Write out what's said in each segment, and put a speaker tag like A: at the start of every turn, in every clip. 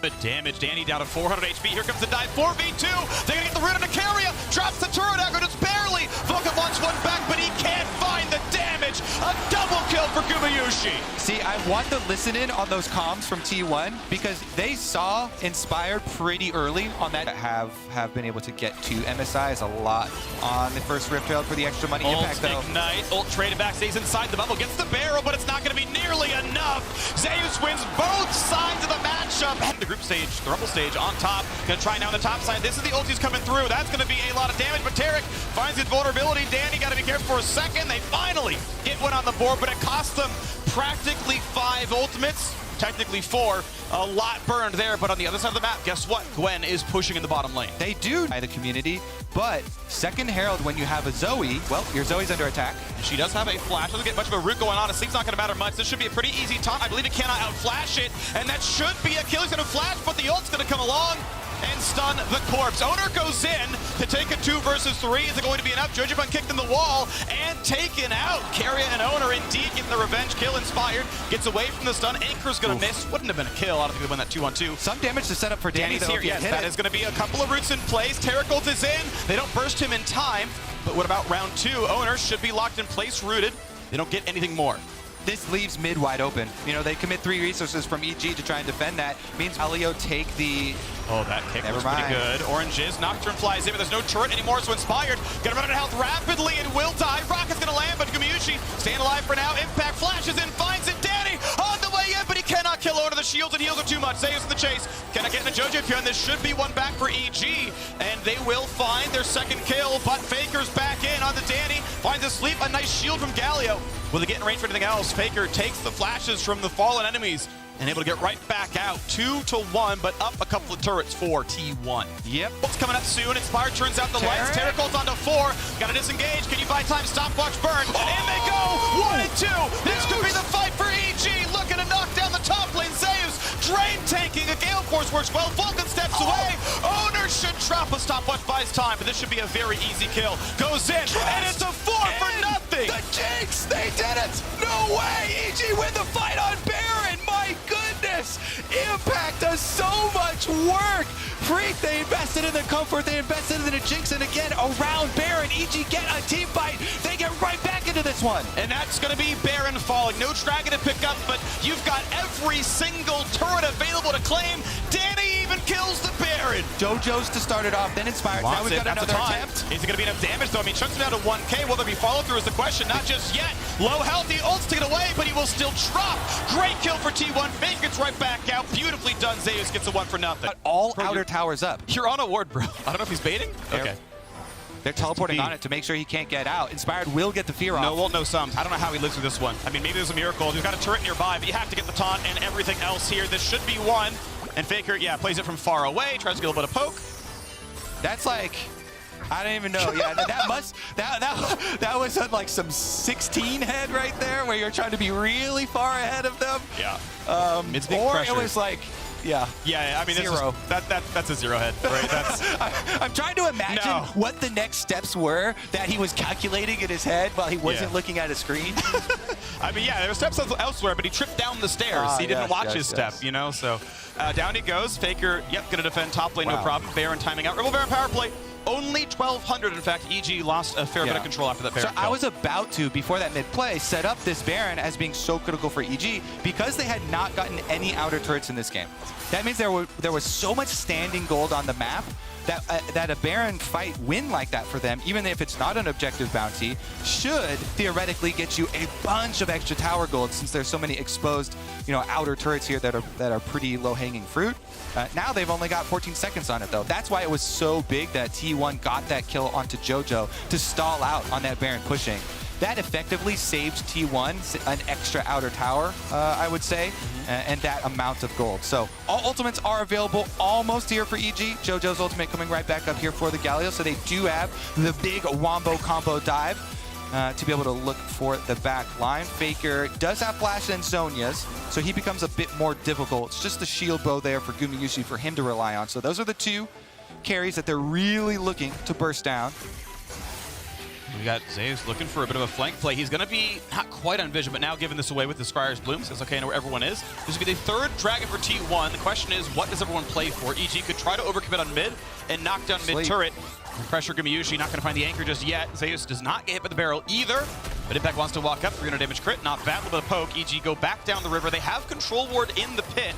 A: The damage, Danny down to 400 HP. Here comes the dive, 4v2. They're gonna get the root on Icaria. Drops the turret aggro, just barely. Vulcan wants one back, but he can't find the damage. A double kill for Gumayushi.
B: See, I want to listen in on those comms from T1 because they saw Inspired pretty early on that. Have been able to get to MSI is a lot on the first Rift Trail for the extra money impact though.
A: Ignite, ult traded back, stays inside the bubble, gets the barrel, but it's not gonna be nearly enough. Zeus wins both sides of the matchup. The group stage, the rumble stage on top. Gonna try now on the top side. This is the ultis coming through. That's gonna be a lot of damage, but Tarek finds his vulnerability. Danny gotta be careful for a second. They finally get one on the board, but it cost them practically 5 ultimates. Technically 4. A lot burned there, but on the other side of the map, guess what? Gwen is pushing in the bottom lane.
B: They do by the community, but second Herald, when you have a Zoe, well, your Zoe's under attack.
A: And she does have a flash. Doesn't get much of a root going on. It seems not going to matter much. This should be a pretty easy taunt. I believe it cannot outflash it, and that should be a kill. He's going to flash, but the ult's going to come along and stun the corpse. Owner goes in to take a 2 versus 3. Is it going to be enough? Jojibun kicked in the wall and taken out. Carrier and Owner indeed getting the revenge kill. Inspired gets away from the stun. Anchor's going to miss. Wouldn't have been a kill. I don't think they win that 2-on-2.
B: Some damage to set up for Danny
A: Danny's here. Yes, that is going to be a couple of roots in place. Tarek ult is in. They don't burst him in time. But what about round 2? Owner should be locked in place, rooted. They don't get anything more.
B: This leaves mid wide open. You know, they commit 3 resources from EG to try and defend that. Means Alio take the...
A: Oh, that kick was pretty good. Orange is. Nocturne flies in, but there's no turret anymore, so Inspired gonna run out of health rapidly and will die. Rocket's gonna land, but Gumayushi staying alive for now. Impact flashes in, finds it. Danny on the way in, but he cannot kill Owner. The shields and heals are too much. Zeus in the chase. Cannot get in the Jojo Q, and this should be one back for EG. And they will find their second kill, but Faker's back in on the Danny. Finds a sleep, a nice shield from Galio. Will they get in range for anything else? Faker takes the flashes from the fallen enemies and able to get right back out. 2-1, but up a couple of turrets for T1.
B: Yep.
A: Ult's coming up soon. Inspired turns out the lights. Tarek ult's onto 4. Gotta disengage. Can you buy time? Stopwatch burn. And they go 1 and 2. This could be the fight for EG. Looking to knock down the top lane. Zeus drain tanking. A Gale Force works well. Vulcan steps away. Owner should drop a stopwatch, buys time, but this should be a very easy kill. Goes in, and it's a 4 for nothing.
B: The Jinx, they did it. No way. EG win the fight on Baron. My goodness. Impact does so much work. Freak, they invested in the comfort. They invested in the Jinx, and again, around Baron, EG get a team fight. They get right back into this one.
A: And that's going to be Baron falling. No Dragon to pick up, but you've got every single turret available to claim. Danny even kills the Baron.
B: Jojo's to start it off, then Inspired. Now we've got another attempt.
A: Is it going to be enough damage, though? I mean, chunks him down to 1K. Will there be follow-through is the question. Not just yet. Low health, the ult's taken away, but he will still drop. Great kill for T1. Fake gets right back out. Beautifully done. Zeus gets a 1 for nothing.
B: Got all outer towers up.
A: You're on a ward, bro. I don't know if he's baiting. Okay.
B: They're teleporting on it to make sure he can't get out. Inspired will get the fear off.
A: No ult, no sums. I don't know how he lives through this one. I mean, maybe there's a miracle. He's got a turret nearby, but you have to get the taunt and everything else here. This should be 1. And Faker, yeah, plays it from far away, tries to get a little bit of poke.
B: That's like, I don't even know. Yeah, that was like some 16 head right there, where you're trying to be really far ahead of them.
A: Yeah.
B: It's big pressure. It was like, yeah.
A: Yeah, I mean,
B: 0.
A: That's a 0 head, right? That's.
B: I'm trying to imagine what the next steps were that he was calculating in his head while he wasn't looking at a screen.
A: I mean, yeah, there were steps elsewhere, but he tripped down the stairs. He didn't watch his step, you know? So down he goes. Faker, yep, gonna defend top lane, no problem. Baron timing out. Rebel Baron power play. Only 1,200. In fact, EG lost a fair bit of control after that Baron kill.
B: I was about to, before that mid-play, set up this Baron as being so critical for EG because they had not gotten any outer turrets in this game. That means there was so much standing gold on the map that a Baron fight win like that for them, even if it's not an objective bounty, should theoretically get you a bunch of extra tower gold, since there's so many exposed, you know, outer turrets here that are pretty low-hanging fruit. Now they've only got 14 seconds on it, though. That's why it was so big that T1 got that kill onto Jojo to stall out on that Baron pushing. That effectively saved T1 an extra outer tower, I would say, and that amount of gold. So all ultimates are available almost here for EG. Jojo's ultimate coming right back up here for the Galio, so they do have the big wombo combo dive to be able to look for the back line. Faker does have Flash and Zhonya's, so he becomes a bit more difficult. It's just the shield bow there for Gumayushi for him to rely on. So those are the 2 carries that they're really looking to burst down.
A: We got Zeus looking for a bit of a flank play. He's going to be not quite on vision, but now giving this away with the Scryer's Bloom. Says, okay, I know where everyone is. This will be the third Dragon for T1. The question is, what does everyone play for? EG could try to overcommit on mid and knock down mid turret. Pressure Gumayushi, not going to find the anchor just yet. Zeus does not get hit by the barrel either. But Impact wants to walk up, 300 damage crit, not bad, a little bit of poke. EG go back down the river. They have control ward in the pit,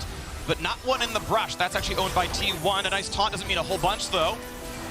A: but not one in the brush. That's actually owned by T1. A nice taunt doesn't mean a whole bunch, though.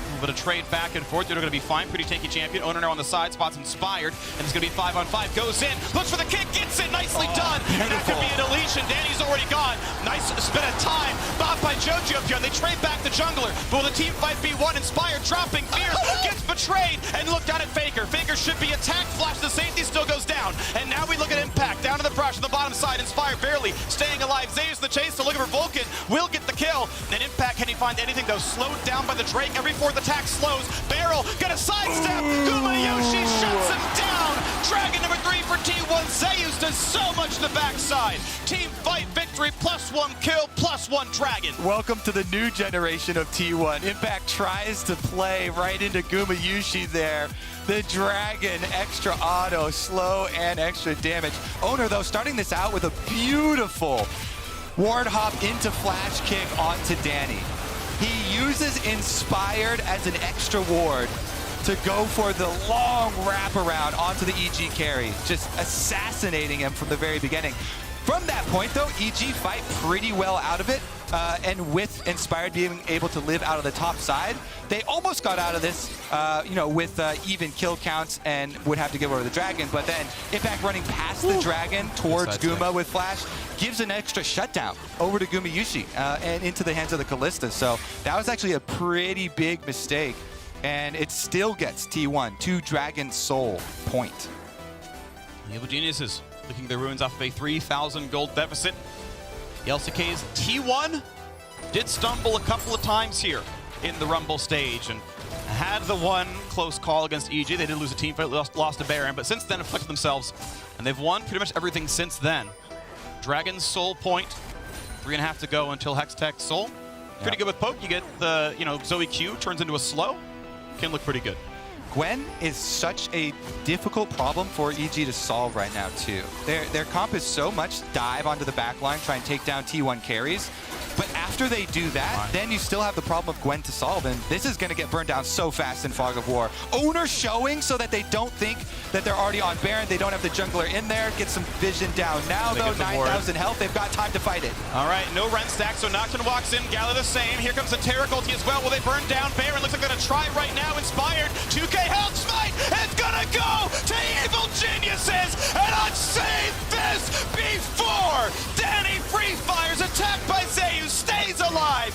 A: A little bit of trade back and forth. They're going to be fine. Pretty tanky champion. Owner now on the side. Spots Inspired. And it's going to be 5-on-5. Goes in. Looks for the kick. Gets it. Nicely done. And that could be a deletion. Danny's already gone. Nice spin of time. Bobbed by Jojo up here. And they trade back the jungler. But will the team fight B1? Inspired dropping. Fierce. Gets betrayed. And look down at Faker. Faker should be attacked. Flash the safety. Still goes down. And now we look at Impact. Down to the brush on the bottom side. Inspired barely staying alive. Zeus the chase. So looking for Vulcan. Will get the kill. And Impact, can he find anything though? Slowed down by the Drake. Every fourth attack slows. Barrel, gonna sidestep. Gumayushi shuts him down. Dragon number 3 for T1. Zeus does so much to the backside. Team fight victory, +1 kill, +1 Dragon.
B: Welcome to the new generation of T1. Impact tries to play right into Gumayushi there. The Dragon, extra auto, slow and extra damage. Owner, though, starting this out with a beautiful ward hop into flash kick onto Danny. He uses Inspired as an extra ward to go for the long wraparound onto the EG carry, just assassinating him from the very beginning. From that point, though, EG fight pretty well out of it, and with Inspired being able to live out of the top side, they almost got out of this, with even kill counts and would have to give over the Dragon, but then Impact running past the Dragon towards Guma with Flash gives an extra shutdown over to Gumayushi and into the hands of the Callista. So that was actually a pretty big mistake, and it still gets T1 2 Dragon Soul point.
A: The Evil Geniuses licking their ruins off of a 3,000 gold deficit. The LCK's T1 did stumble a couple of times here in the Rumble stage and had the one close call against EG. They did lose a team fight, lost a Baron, but since then have flexed themselves, and they've won pretty much everything since then. Dragon's Soul point, 3.5 to go until Hextech Soul. Pretty good with poke. You get the, Zoe Q turns into a slow. Can look pretty good.
B: Gwen is such a difficult problem for EG to solve right now, too. Their comp is so much dive onto the back line, try and take down T1 carries. But after they do that, then you still have the problem of Gwen to solve, and this is going to get burned down so fast in Fog of War. Owner showing so that they don't think that they're already on Baron. They don't have the jungler in there. Get some vision down now, though. 9,000 health. They've got time to fight it.
A: All right, no rent stack, so Nocturne walks in. Gala the same. Here comes the Terra ulti as well. Will they burn down Baron? Looks like they're going to try right now. Inspired. 2K health smite. It's going to go to Evil Geniuses. And I've seen this before. Danny Free Fires attacked by Zeus. Stays alive.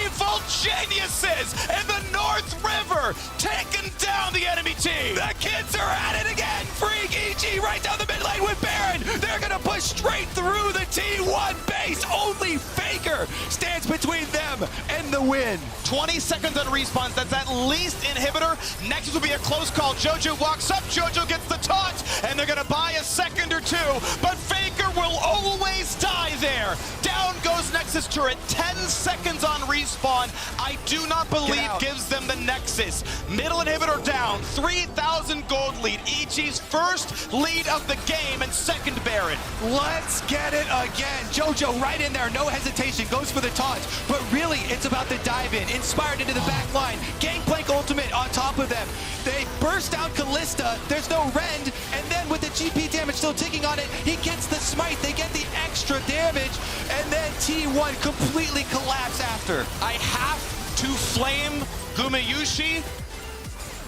A: Evil Geniuses in the North River taking down the enemy team.
B: The kids are at it again. Freak EG right down the mid lane with Baron. They're going to push straight through the T1 base. Only Faker stands between them and the win.
A: 20 seconds on respawns. That's at least inhibitor. Nexus will be a close call. Jojo walks up. Jojo gets the taunt, and they're going to buy a second or two. But Faker will always die there. Down goes Nexus turret. 10 seconds on respawn. I do not believe gives them the Nexus. Middle inhibitor down. 3,000 gold lead. EG's first lead of the game and second Baron.
B: Let's get it again. Jojo right in there. No hesitation. Goes for the taunt. But really, it's about the dive in. Inspired into the back line. Gangplank ultimate on top of them. They burst down Callista. There's no rend. And then with the GP damage still ticking on it, he gets the smite. They get the extra damage. And then T1 completely collapse after.
A: I have to flame Gumayushi.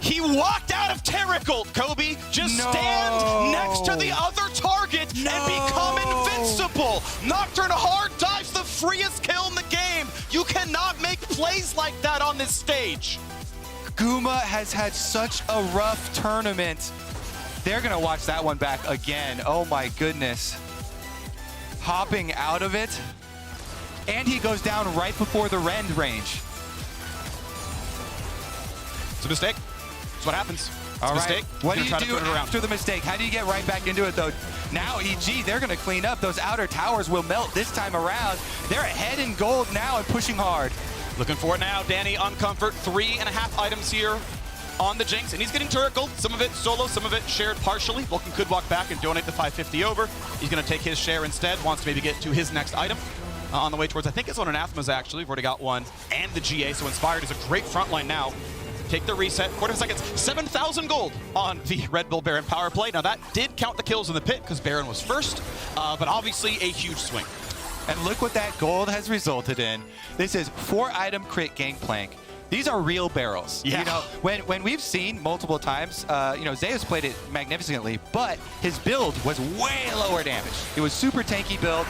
A: He walked out of Terracult, Kobe. Just stand next to the other target and become invincible. Nocturne hard dives, the freest kill in the game. You cannot make plays like that on this stage.
B: Guma has had such a rough tournament. They're going to watch that one back again. Oh my goodness. Hopping out of it. And he goes down right before the rend range.
A: It's a mistake. That's what happens.
B: All right. What do you do after the mistake? How do you get right back into it, though? Now, EG, they're going to clean up. Those outer towers will melt this time around. They're ahead in gold now and pushing hard.
A: Looking for it now. Danny on comfort. 3.5 items here on the Jinx, and he's getting turret gold. Some of it solo, some of it shared partially. Vulcan could walk back and donate the 550 over. He's going to take his share instead, wants to maybe get to his next item. On the way towards, I think it's on Anathema's actually. We've already got one, and the GA, so Inspired is a great front line now. Take the reset, quarter of a second, 7,000 gold on the Red Bull Baron power play. Now that did count the kills in the pit because Baron was first, but obviously a huge swing.
B: And look what that gold has resulted in. This is 4-item crit Gangplank. These are real barrels.
A: Yeah.
B: You know, when we've seen multiple times, you know, Zeus played it magnificently, but his build was way lower damage. It was super tanky build.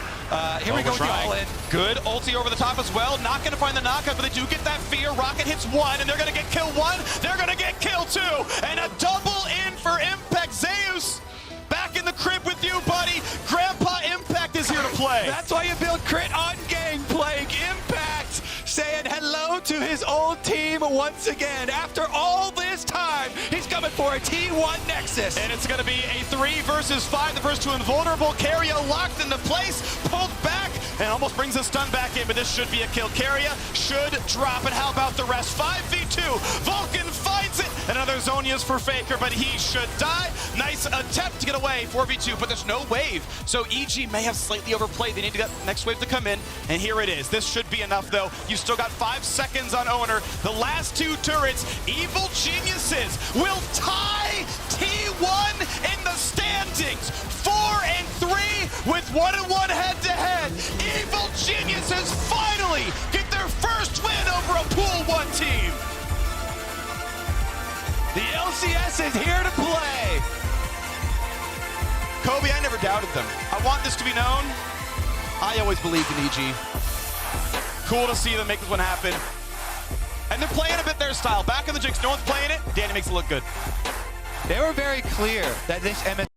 B: Here we go with the all-in.
A: Good ulti over the top as well. Not going to find the knockout, but they do get that fear. Rocket hits one, and they're going to get kill one. They're going to get kill two. And a double in for Impact. Zeus, back in the crib with you, buddy. Grandpa Impact is here to play.
B: That's why you build crit on Gangplank. Impact saying hello to his old team once again. After all this time, he's coming for a T1 Nexus.
A: And it's going to be a 3 versus 5. The first two invulnerable. Carrier locked into place, pulled back, and almost brings a stun back in, but this should be a kill. Carrier should drop it. How about the rest? 5v2. Vulcan finds it. Another Zonia's for Faker, but he should die. Nice attempt to get away. 4v2, but there's no wave. So EG may have slightly overplayed. They need to get the next wave to come in, and here it is. This should be enough, though. You've still got 5 seconds on Owner. The last 2 turrets, Evil Geniuses, will tie T1 in the standings. 4 and 3 with 1-1 head-to-head. Evil Geniuses finally get their first win over a Pool 1 team.
B: The LCS is here to play.
A: Kobe, I never doubted them. I want this to be known. I always believed in EG. Cool to see them make this one happen. And they're playing a bit their style. Back in the Jinx, no one's playing it. Danny makes it look good.
B: They were very clear that this MS